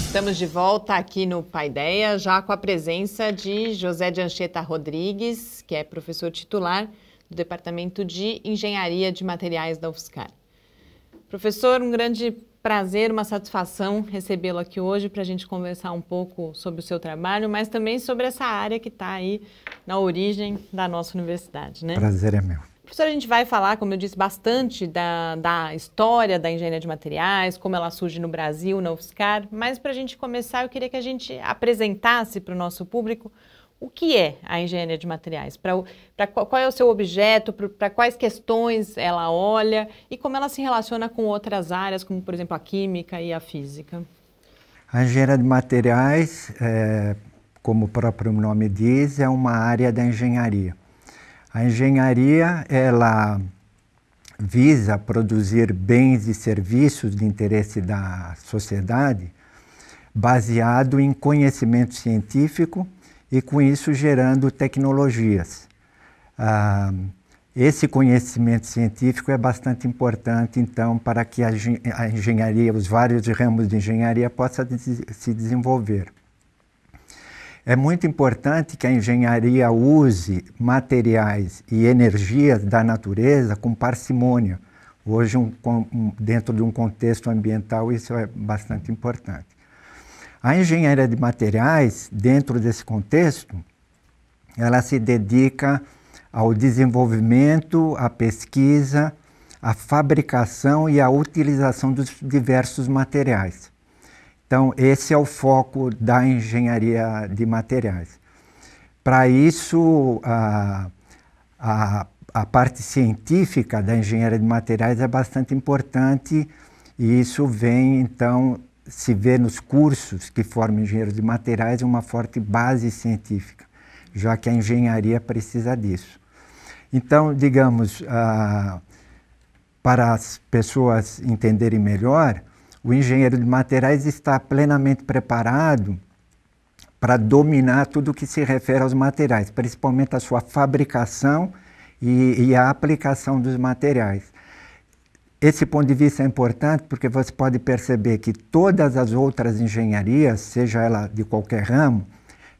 Estamos de volta aqui no Paideia, já com a presença de José de Anchieta Rodrigues, que é professor titular do Departamento de Engenharia de Materiais da UFSCar. Professor, um grande prazer, uma satisfação recebê-lo aqui hoje para a gente conversar um pouco sobre o seu trabalho, mas também sobre essa área que está aí na origem da nossa universidade, né? Prazer é meu. Professor, a gente vai falar, como eu disse, bastante da história da engenharia de materiais, como ela surge no Brasil, na UFSCar, mas para a gente começar, eu queria que a gente apresentasse para o nosso público o que é a engenharia de materiais, qual é o seu objeto, para quais questões ela olha e como ela se relaciona com outras áreas, como, por exemplo, a química e a física. A engenharia de materiais, como o próprio nome diz, é uma área da engenharia. A engenharia, ela visa produzir bens e serviços de interesse da sociedade baseado em conhecimento científico e, com isso, gerando tecnologias. Esse conhecimento científico é bastante importante, então, para que a engenharia, os vários ramos de engenharia possam se desenvolver. É muito importante que a engenharia use materiais e energias da natureza com parcimônia. Hoje, dentro de um contexto ambiental, isso é bastante importante. A engenharia de materiais, dentro desse contexto, ela se dedica ao desenvolvimento, à pesquisa, à fabricação e à utilização dos diversos materiais. Então, esse é o foco da engenharia de materiais. Para isso, a parte científica da engenharia de materiais é bastante importante e isso vem, então, se vê nos cursos que formam engenheiros de materiais uma forte base científica, já que a engenharia precisa disso. Então, digamos, para as pessoas entenderem melhor, o engenheiro de materiais está plenamente preparado para dominar tudo o que se refere aos materiais, principalmente a sua fabricação e a aplicação dos materiais. Esse ponto de vista é importante porque você pode perceber que todas as outras engenharias, seja ela de qualquer ramo,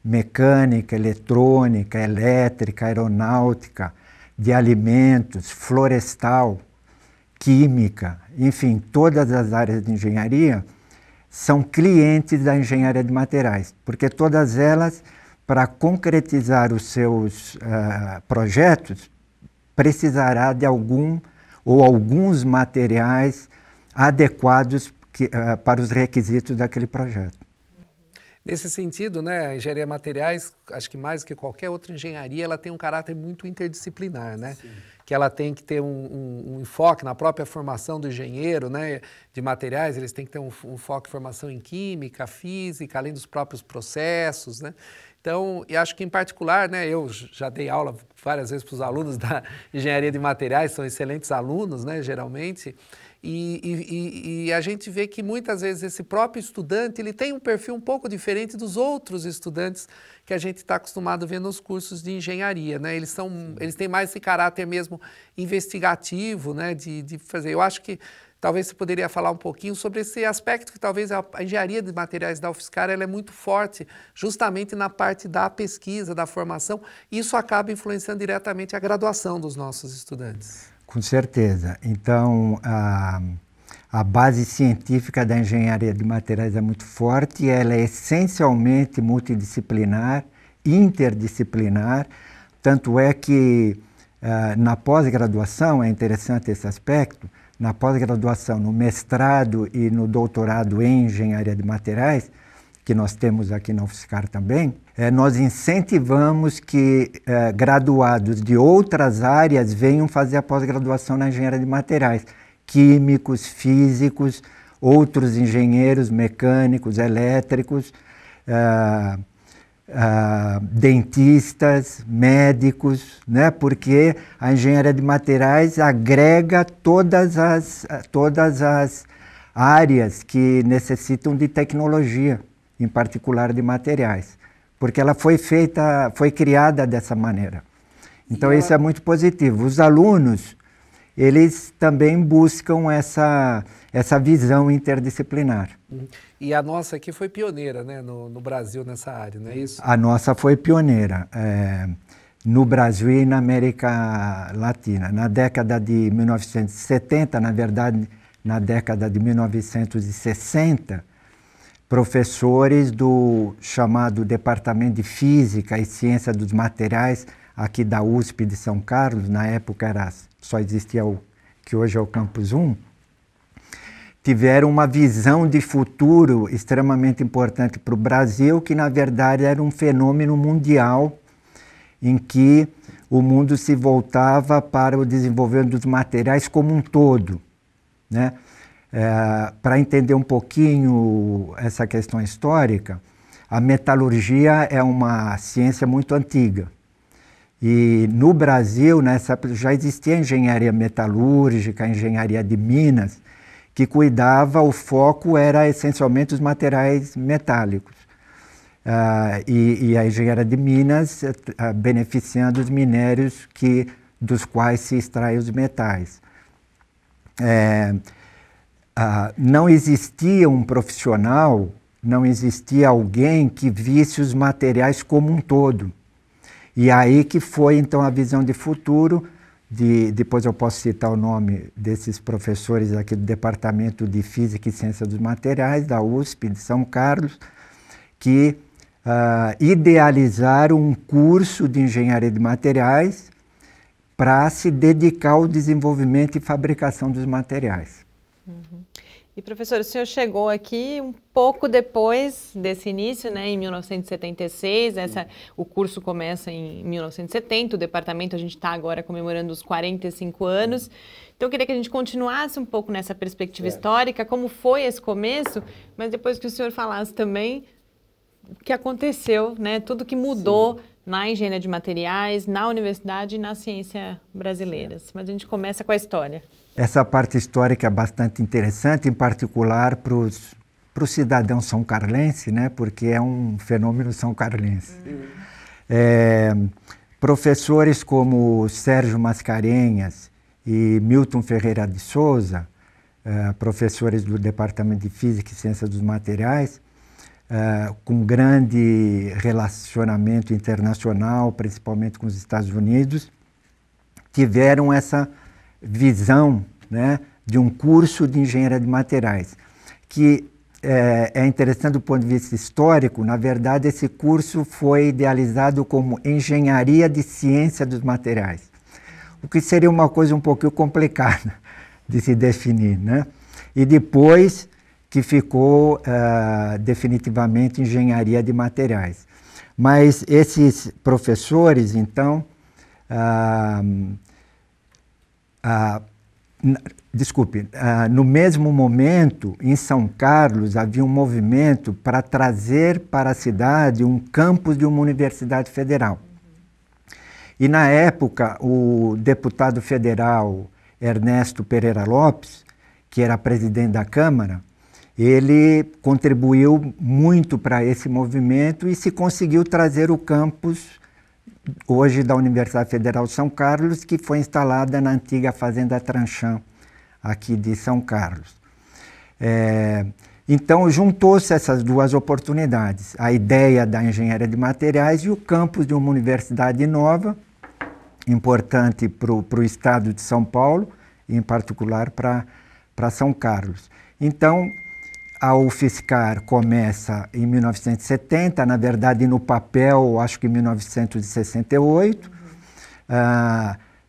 mecânica, eletrônica, elétrica, aeronáutica, de alimentos, florestal, química, enfim, todas as áreas de engenharia são clientes da engenharia de materiais, porque todas elas, para concretizar os seus projetos, precisará de alguns materiais adequados para os requisitos daquele projeto. Nesse sentido, né, a engenharia de materiais, acho que mais do que qualquer outra engenharia, ela tem um caráter muito interdisciplinar, né? Sim. Que ela tem que ter um enfoque na própria formação do engenheiro, né, de materiais, eles têm que ter um foco em formação em química, física, além dos próprios processos, né? Então, e acho que em particular, né, eu já dei aula várias vezes para os alunos da engenharia de materiais, são excelentes alunos, né, geralmente, e a gente vê que muitas vezes esse próprio estudante ele tem um perfil um pouco diferente dos outros estudantes que a gente está acostumado a ver nos cursos de engenharia, né? Eles têm mais esse caráter mesmo investigativo, né, de fazer. Eu acho que talvez você poderia falar um pouquinho sobre esse aspecto que talvez a engenharia de materiais da UFSCar ela é muito forte justamente na parte da pesquisa, da formação, e isso acaba influenciando diretamente a graduação dos nossos estudantes. Com certeza. Então, a base científica da engenharia de materiais é muito forte, ela é essencialmente multidisciplinar, interdisciplinar, tanto é que na pós-graduação, é interessante esse aspecto, na pós-graduação, no mestrado e no doutorado em engenharia de materiais, que nós temos aqui na UFSCar também, nós incentivamos que graduados de outras áreas venham fazer a pós-graduação na engenharia de materiais, químicos, físicos, outros engenheiros mecânicos, elétricos, dentistas, médicos, né? Porque a engenharia de materiais agrega todas as áreas que necessitam de tecnologia, em particular de materiais, porque ela foi criada dessa maneira. Então isso é muito positivo. Os alunos, eles também buscam essa visão interdisciplinar. E a nossa aqui foi pioneira, né, no Brasil nessa área, não é isso? A nossa foi pioneira no Brasil e na América Latina. Na década de 1970, na verdade, na década de 1960, professores do chamado Departamento de Física e Ciência dos Materiais, aqui da USP de São Carlos, na época só existia o que hoje é o Campus 1, tiveram uma visão de futuro extremamente importante para o Brasil, que na verdade era um fenômeno mundial em que o mundo se voltava para o desenvolvimento dos materiais como um todo, né? Para entender um pouquinho essa questão histórica, a metalurgia é uma ciência muito antiga. E no Brasil, nessa época, já existia engenharia metalúrgica, engenharia de minas, que cuidava, o foco era essencialmente os materiais metálicos. E a engenharia de minas beneficiando os minérios dos quais se extraem os metais. Não existia um profissional, não existia alguém que visse os materiais como um todo. E aí que foi então a visão de futuro, depois eu posso citar o nome desses professores aqui do Departamento de Física e Ciência dos Materiais, da USP de São Carlos, que idealizaram um curso de engenharia de materiais para se dedicar ao desenvolvimento e fabricação dos materiais. Uhum. E professor, o senhor chegou aqui um pouco depois desse início, né, em 1976, o curso começa em 1970, o departamento a gente está agora comemorando os 45 anos, então eu queria que a gente continuasse um pouco nessa perspectiva histórica, como foi esse começo, mas depois que o senhor falasse também o que aconteceu, né, tudo que mudou na engenharia de materiais, na universidade e na ciência brasileiras. Mas a gente começa com a história. Essa parte histórica é bastante interessante, em particular para o cidadão são carlense, né, porque é um fenômeno são carlense. Professores como Sérgio Mascarenhas e Milton Ferreira de Souza, professores do Departamento de Física e Ciência dos Materiais, com grande relacionamento internacional, principalmente com os Estados Unidos, tiveram essa visão, né, de um curso de engenharia de materiais, que é interessante do ponto de vista histórico. Na verdade, esse curso foi idealizado como Engenharia de Ciência dos Materiais, o que seria uma coisa um pouquinho complicada de se definir, né? E depois que ficou definitivamente Engenharia de Materiais. Mas esses professores, então, no mesmo momento, em São Carlos, havia um movimento para trazer para a cidade um campus de uma universidade federal. E, na época, o deputado federal Ernesto Pereira Lopes, que era presidente da Câmara, ele contribuiu muito para esse movimento e se conseguiu trazer o campus hoje da Universidade Federal de São Carlos, que foi instalada na antiga Fazenda Tranchã, aqui de São Carlos. Então, juntou-se essas duas oportunidades, a ideia da engenharia de materiais e o campus de uma universidade nova, importante para o estado de São Paulo, e em particular para São Carlos. Então, a UFSCar começa em 1970, na verdade no papel, acho que em 1968,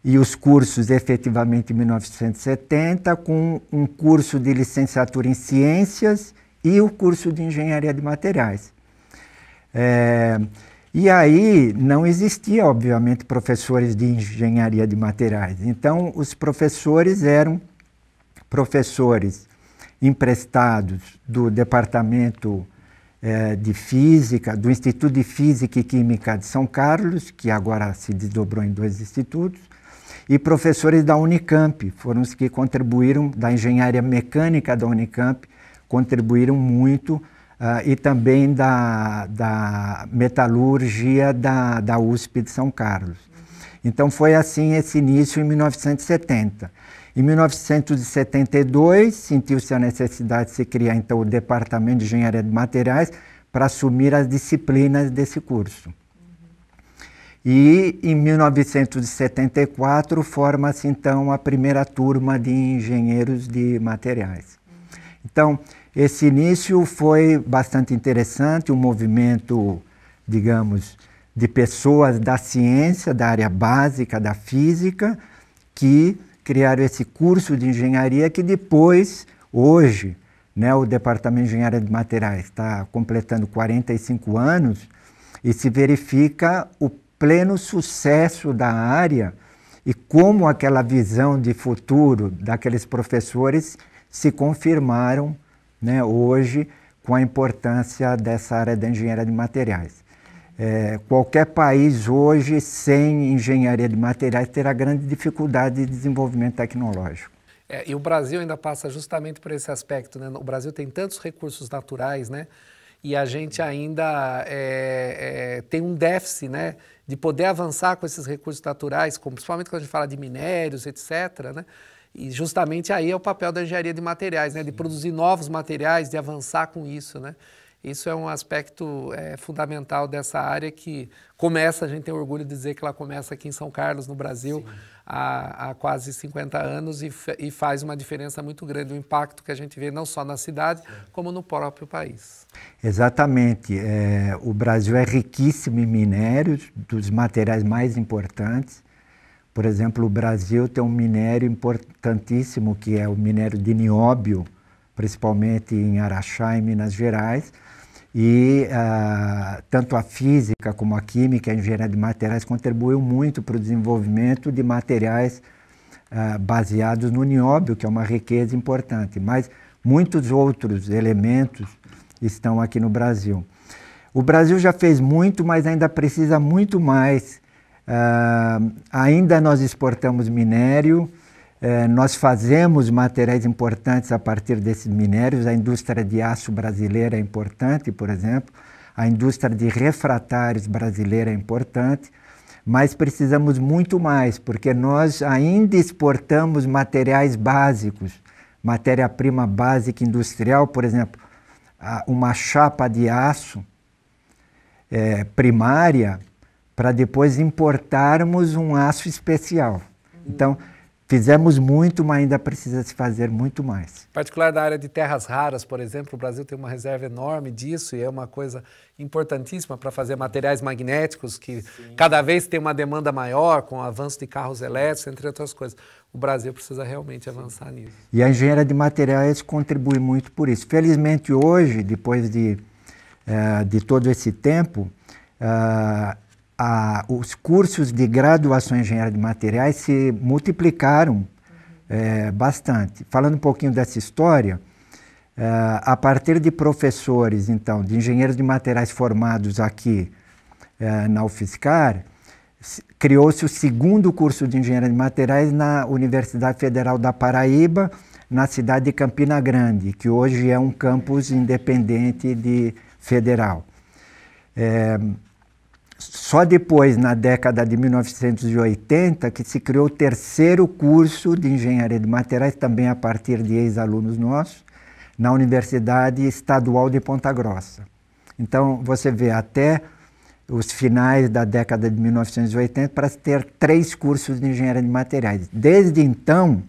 e os cursos efetivamente em 1970, com um curso de licenciatura em Ciências e o curso de Engenharia de Materiais. E aí não existia, obviamente, professores de Engenharia de Materiais. Então, os professores eram professores emprestados do Departamento de Física, do Instituto de Física e Química de São Carlos, que agora se desdobrou em 2 institutos, e professores da Unicamp, foram os que contribuíram, da Engenharia Mecânica da Unicamp, contribuíram muito, e também da Metalurgia da USP de São Carlos. Então foi assim esse início em 1970. Em 1972, sentiu-se a necessidade de se criar, então, o Departamento de Engenharia de Materiais para assumir as disciplinas desse curso. E, em 1974, forma-se, então, a primeira turma de engenheiros de materiais. Então, esse início foi bastante interessante, um movimento, digamos, de pessoas da ciência, da área básica, da física, que criaram esse curso de engenharia que depois, hoje, né, o Departamento de Engenharia de Materiais está completando 45 anos e se verifica o pleno sucesso da área e como aquela visão de futuro daqueles professores se confirmaram, né, hoje com a importância dessa área da engenharia de materiais. Qualquer país hoje sem engenharia de materiais terá grande dificuldade de desenvolvimento tecnológico. E o Brasil ainda passa justamente por esse aspecto, né? O Brasil tem tantos recursos naturais, né? E a gente ainda tem um déficit, né, de poder avançar com esses recursos naturais, principalmente quando a gente fala de minérios, etc., né? E justamente aí é o papel da engenharia de materiais, né, de produzir novos materiais, de avançar com isso, né? Isso é um aspecto fundamental dessa área que começa, a gente tem orgulho de dizer que ela começa aqui em São Carlos, no Brasil, há quase 50 anos e faz uma diferença muito grande, o impacto que a gente vê não só na cidade, como no próprio país. Exatamente. O Brasil é riquíssimo em minérios, dos materiais mais importantes. Por exemplo, o Brasil tem um minério importantíssimo, que é o minério de nióbio, principalmente em Araxá, em Minas Gerais. E tanto a física como a química, a engenharia de materiais contribuiu muito para o desenvolvimento de materiais baseados no nióbio, que é uma riqueza importante. Mas muitos outros elementos estão aqui no Brasil. O Brasil já fez muito, mas ainda precisa muito mais. Ainda nós exportamos minério, nós fazemos materiais importantes a partir desses minérios. A indústria de aço brasileira é importante, por exemplo. A indústria de refratários brasileira é importante. Mas precisamos muito mais, porque nós ainda exportamos materiais básicos, matéria-prima básica industrial, por exemplo, uma chapa de aço primária, para depois importarmos um aço especial. Então, fizemos muito, mas ainda precisa se fazer muito mais. Em particular da área de terras raras, por exemplo, o Brasil tem uma reserva enorme disso e é uma coisa importantíssima para fazer materiais magnéticos que cada vez tem uma demanda maior com o avanço de carros elétricos, entre outras coisas. O Brasil precisa realmente avançar nisso. E a engenharia de materiais contribui muito por isso. Felizmente hoje, depois de todo esse tempo, os cursos de graduação em engenharia de materiais se multiplicaram bastante. Falando um pouquinho dessa história, a partir de professores, então, de engenheiros de materiais formados aqui na UFSCar, criou-se o segundo curso de engenharia de materiais na Universidade Federal da Paraíba, na cidade de Campina Grande, que hoje é um campus independente federal. Só depois, na década de 1980, que se criou o terceiro curso de engenharia de materiais, também a partir de ex-alunos nossos, na Universidade Estadual de Ponta Grossa. Então, você vê, até os finais da década de 1980, para se ter 3 cursos de engenharia de materiais. Desde então,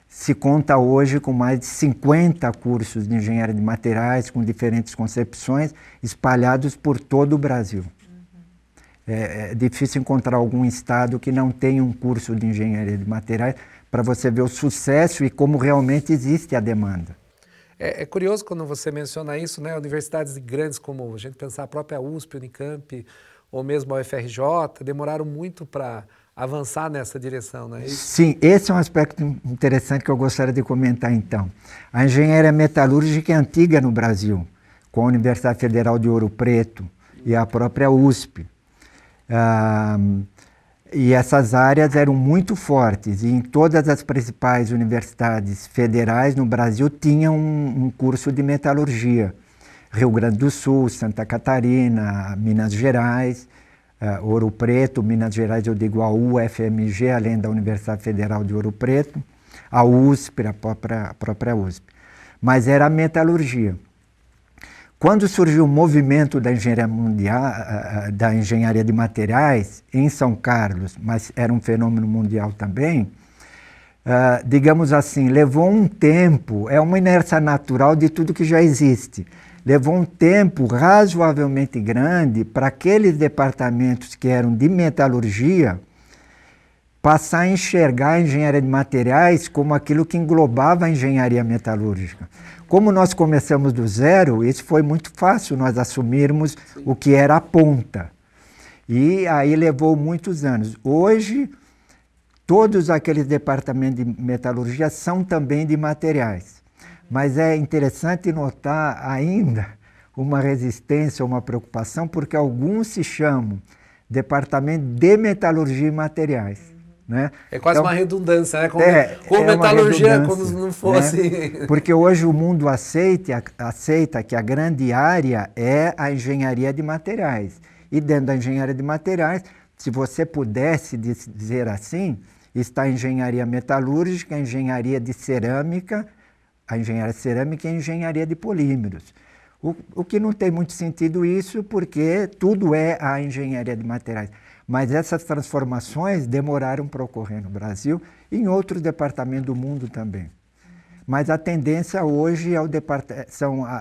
se conta hoje com mais de 50 cursos de engenharia de materiais, com diferentes concepções, espalhados por todo o Brasil. É difícil encontrar algum estado que não tenha um curso de engenharia de materiais para você ver o sucesso e como realmente existe a demanda. É curioso quando você menciona isso, né? Universidades grandes como, a gente pensar a própria USP, Unicamp, ou mesmo a UFRJ, demoraram muito para avançar nessa direção, não é isso? Sim, esse é um aspecto interessante que eu gostaria de comentar então. A engenharia metalúrgica é antiga no Brasil, com a Universidade Federal de Ouro Preto e a própria USP. E essas áreas eram muito fortes, e em todas as principais universidades federais no Brasil tinham um curso de metalurgia. Rio Grande do Sul, Santa Catarina, Minas Gerais, Ouro Preto, Minas Gerais eu digo a UFMG, além da Universidade Federal de Ouro Preto. a USP, a própria USP. Mas era a metalurgia. Quando surgiu o movimento da engenharia mundial, da engenharia de materiais em São Carlos, mas era um fenômeno mundial também, digamos assim, levou um tempo, é uma inércia natural de tudo que já existe, levou um tempo razoavelmente grande para aqueles departamentos que eram de metalurgia passar a enxergar a engenharia de materiais como aquilo que englobava a engenharia metalúrgica. Como nós começamos do zero, isso foi muito fácil nós assumirmos o que era a ponta. E aí levou muitos anos. Hoje, todos aqueles departamentos de metalurgia são também de materiais. Mas é interessante notar ainda uma resistência, uma preocupação, porque alguns se chamam departamento de metalurgia e materiais. Né? É quase uma redundância, né? Como metalurgia, como se não fosse... Né? Porque hoje o mundo aceita que a grande área é a engenharia de materiais. E dentro da engenharia de materiais, se você pudesse dizer assim, está a engenharia metalúrgica, a engenharia de cerâmica, a engenharia cerâmica e a engenharia de polímeros. O que não tem muito sentido isso, porque tudo é a engenharia de materiais. Mas essas transformações demoraram para ocorrer no Brasil e em outros departamentos do mundo também. Mas a tendência hoje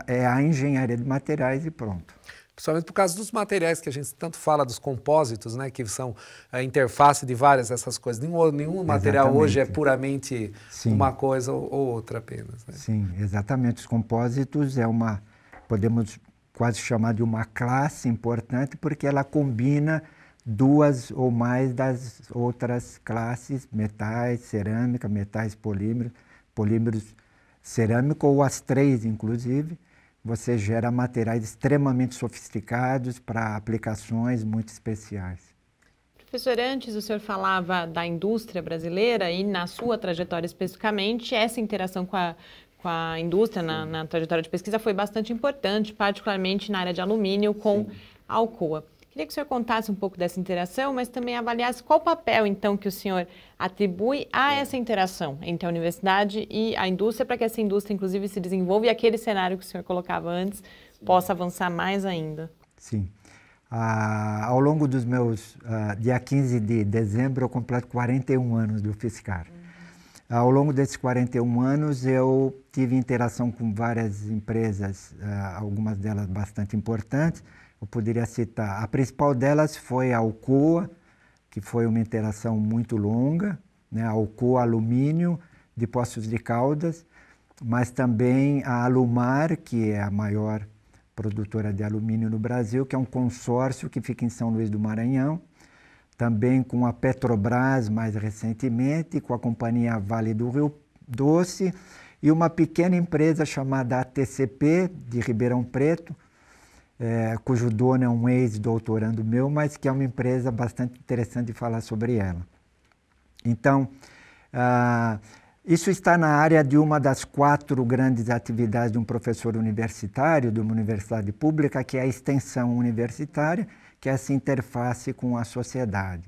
é a engenharia de materiais e pronto. Principalmente por causa dos materiais que a gente tanto fala, dos compósitos, né, que são a interface de várias dessas coisas. Nenhum material hoje é puramente uma coisa ou outra apenas. Né? Sim, exatamente. Os compósitos podemos quase chamar de uma classe importante, porque ela combina duas ou mais das outras classes, metais, cerâmica, metais, polímeros, cerâmica, ou as três, inclusive. Você gera materiais extremamente sofisticados para aplicações muito especiais. Professor, antes o senhor falava da indústria brasileira e na sua trajetória especificamente, essa interação com a indústria na trajetória de pesquisa foi bastante importante, particularmente na área de alumínio com a Alcoa. Queria que o senhor contasse um pouco dessa interação, mas também avaliasse qual o papel, então, que o senhor atribui a essa interação entre a universidade e a indústria, para que essa indústria, inclusive, se desenvolva e aquele cenário que o senhor colocava antes possa avançar mais ainda. Sim. Ao longo dos meus... dia 15 de dezembro, eu completo 41 anos do UFSCar. Ao longo desses 41 anos, eu tive interação com várias empresas, algumas delas bastante importantes. Eu poderia citar, a principal delas foi a Alcoa, que foi uma interação muito longa, né? A Alcoa Alumínio de Poços de Caldas, mas também a Alumar, que é a maior produtora de alumínio no Brasil, que é um consórcio que fica em São Luís do Maranhão, também com a Petrobras mais recentemente, com a companhia Vale do Rio Doce e uma pequena empresa chamada ATCP de Ribeirão Preto, cujo dono é um ex-doutorando meu, mas que é uma empresa bastante interessante de falar sobre ela. Então, isso está na área de uma das 4 grandes atividades de um professor universitário, de uma universidade pública, que é a extensão universitária, que é essa interface com a sociedade.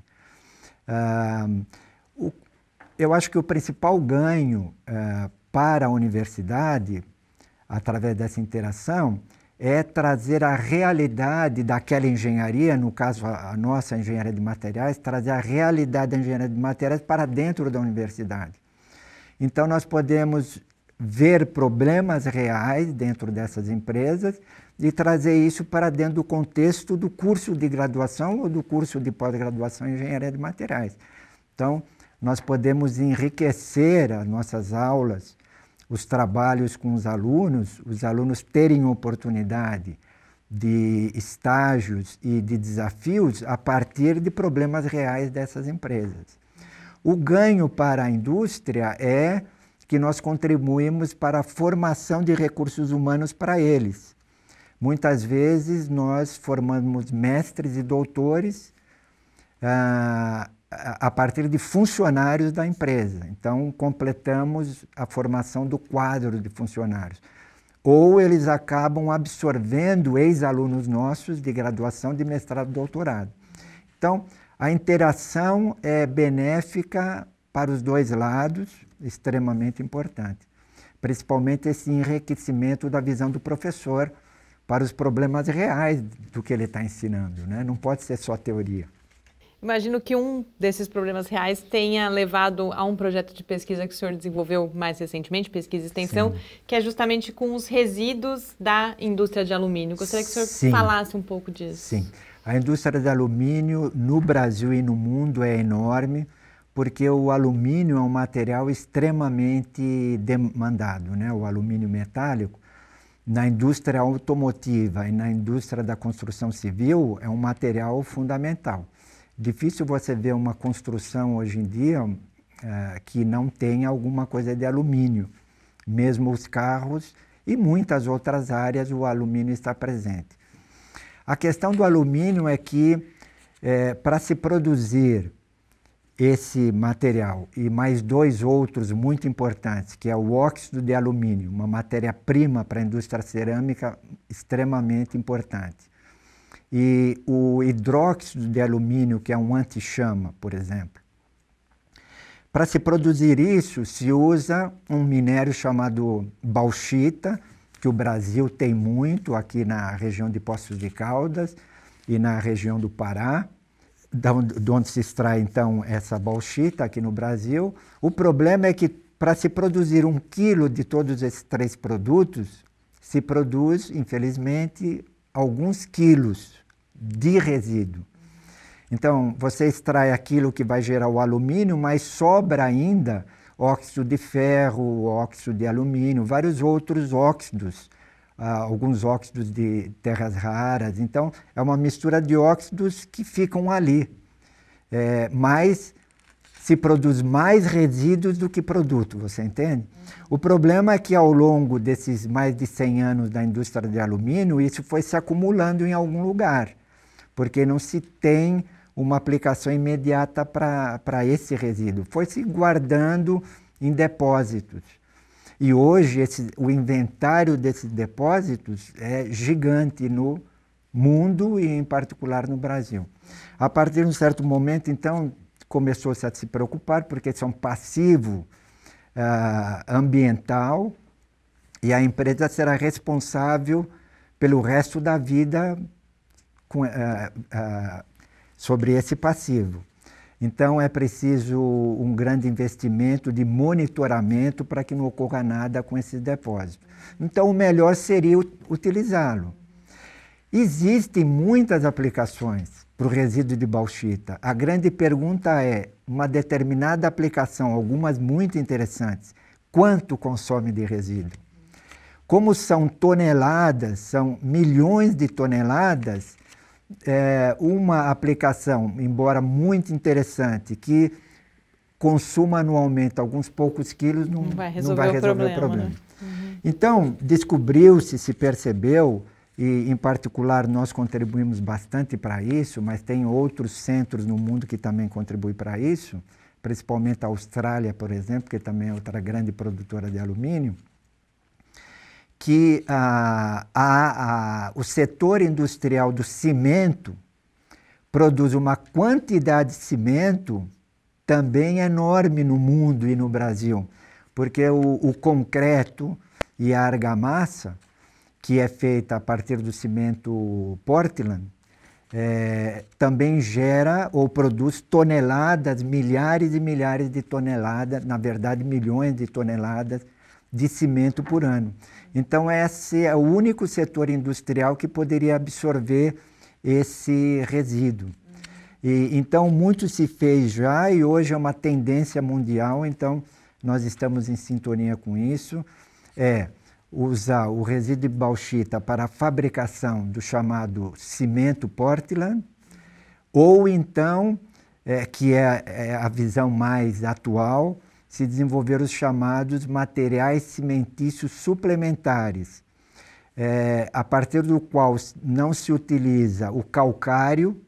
Eu acho que o principal ganho para a universidade, através dessa interação, é trazer a realidade daquela engenharia, no caso a nossa engenharia de materiais, trazer a realidade da engenharia de materiais para dentro da universidade. Então nós podemos ver problemas reais dentro dessas empresas e trazer isso para dentro do contexto do curso de graduação ou do curso de pós-graduação em engenharia de materiais. Então nós podemos enriquecer as nossas aulas, os trabalhos com os alunos terem oportunidade de estágios e de desafios a partir de problemas reais dessas empresas. O ganho para a indústria é que nós contribuímos para a formação de recursos humanos para eles. Muitas vezes nós formamos mestres e doutores a partir de funcionários da empresa. Então, completamos a formação do quadro de funcionários. Ou eles acabam absorvendo ex-alunos nossos de graduação, de mestrado e doutorado. Então, a interação é benéfica para os dois lados, extremamente importante. Principalmente esse enriquecimento da visão do professor para os problemas reais do que ele está ensinando, né? Não pode ser só teoria. Imagino que um desses problemas reais tenha levado a um projeto de pesquisa que o senhor desenvolveu mais recentemente, pesquisa e extensão, sim, que é justamente com os resíduos da indústria de alumínio. Gostaria que o senhor, sim, falasse um pouco disso. Sim. A indústria de alumínio no Brasil e no mundo é enorme, porque o alumínio é um material extremamente demandado, né? O alumínio metálico, na indústria automotiva e na indústria da construção civil, é um material fundamental. Difícil você ver uma construção hoje em dia que não tenha alguma coisa de alumínio. Mesmo os carros e muitas outras áreas o alumínio está presente. A questão do alumínio é que para se produzir esse material e mais dois outros muito importantes, que é o óxido de alumínio, uma matéria-prima para a indústria cerâmica extremamente importante. E o hidróxido de alumínio, que é um antichama, por exemplo. Para se produzir isso, se usa um minério chamado bauxita, que o Brasil tem muito aqui na região de Poços de Caldas e na região do Pará, de onde se extrai, então, essa bauxita aqui no Brasil. O problema é que, para se produzir 1 quilo de todos esses 3 produtos, se produz, infelizmente, alguns quilos de resíduo. Então, você extrai aquilo que vai gerar o alumínio, mas sobra ainda óxido de ferro, óxido de alumínio, vários outros óxidos, alguns óxidos de terras raras. Então, é uma mistura de óxidos que ficam ali. Mas se produz mais resíduos do que produto, você entende? O problema é que ao longo desses mais de 100 anos da indústria de alumínio, isso foi se acumulando em algum lugar, porque não se tem uma aplicação imediata para esse resíduo. Foi se guardando em depósitos. E hoje o inventário desses depósitos é gigante no mundo e em particular no Brasil. A partir de um certo momento, então, começou-se a se preocupar, porque isso é um passivo ambiental e a empresa será responsável pelo resto da vida sobre esse passivo. Então, é preciso um grande investimento de monitoramento para que não ocorra nada com esses depósitos. Então, o melhor seria utilizá-lo. Existem muitas aplicações para o resíduo de bauxita. A grande pergunta é, uma determinada aplicação, algumas muito interessantes, quanto consome de resíduo? Como são toneladas, são milhões de toneladas, uma aplicação, embora muito interessante, que consuma anualmente alguns poucos quilos, não vai resolver o problema. Né? Uhum. Então, descobriu-se, se percebeu, e em particular nós contribuímos bastante para isso, mas tem outros centros no mundo que também contribuem para isso, principalmente a Austrália, por exemplo, que também é outra grande produtora de alumínio, que o setor industrial do cimento produz uma quantidade de cimento também enorme no mundo e no Brasil, porque o concreto e a argamassa, que é feita a partir do cimento Portland, também gera ou produz toneladas, milhares e milhares de toneladas, na verdade milhões de toneladas de cimento por ano. Então, esse é o único setor industrial que poderia absorver esse resíduo. Então, muito se fez já e hoje é uma tendência mundial, então nós estamos em sintonia com isso. Usar o resíduo de bauxita para a fabricação do chamado cimento Portland, ou então, que é a visão mais atual, se desenvolver os chamados materiais cimentícios suplementares, a partir do qual não se utiliza o calcário,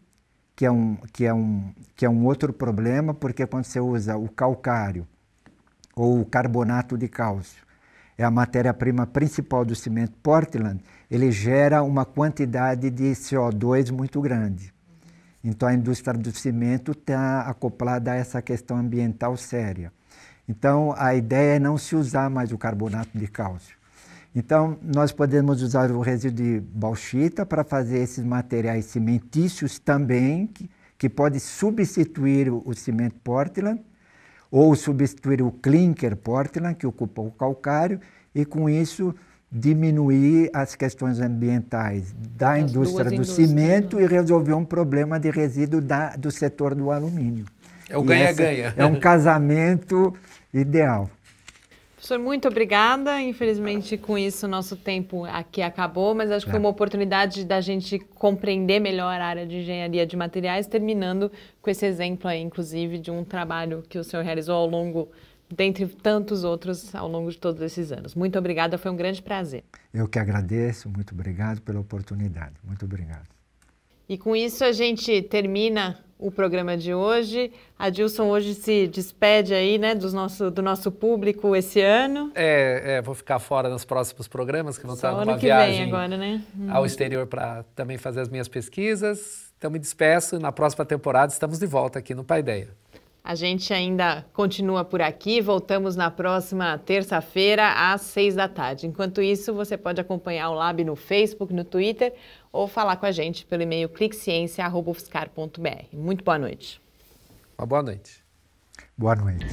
que é um outro problema, porque quando você usa o calcário ou o carbonato de cálcio, é a matéria-prima principal do cimento Portland, ele gera uma quantidade de CO2 muito grande. Então a indústria do cimento está acoplada a essa questão ambiental séria. Então, a ideia é não se usar mais o carbonato de cálcio. Então, nós podemos usar o resíduo de bauxita para fazer esses materiais cimentícios também, que pode substituir o cimento Portland, ou substituir o clinker Portland, que ocupa o calcário, e com isso diminuir as questões ambientais da indústria do cimento e resolver um problema de resíduo do setor do alumínio. É o ganha-ganha. É um casamento ideal. Professor, muito obrigada. Infelizmente, com isso, o nosso tempo aqui acabou, mas acho que foi uma oportunidade da gente compreender melhor a área de engenharia de materiais, terminando com esse exemplo aí, inclusive, de um trabalho que o senhor realizou ao longo, dentre tantos outros, ao longo de todos esses anos. Muito obrigada, foi um grande prazer. Eu que agradeço, muito obrigado pela oportunidade. Muito obrigado. E com isso a gente termina o programa de hoje. Adilson hoje se despede aí, né, do nosso público esse ano. Vou ficar fora nos próximos programas, que vão estar numa viagem agora, né? Ao exterior para também fazer as minhas pesquisas. Então me despeço, na próxima temporada estamos de volta aqui no Paideia. A gente ainda continua por aqui, voltamos na próxima terça-feira às 6h. Enquanto isso, você pode acompanhar o Lab no Facebook, no Twitter ou falar com a gente pelo e-mail cliqueciência@ufscar.br. Muito boa noite. Uma boa noite. Boa noite.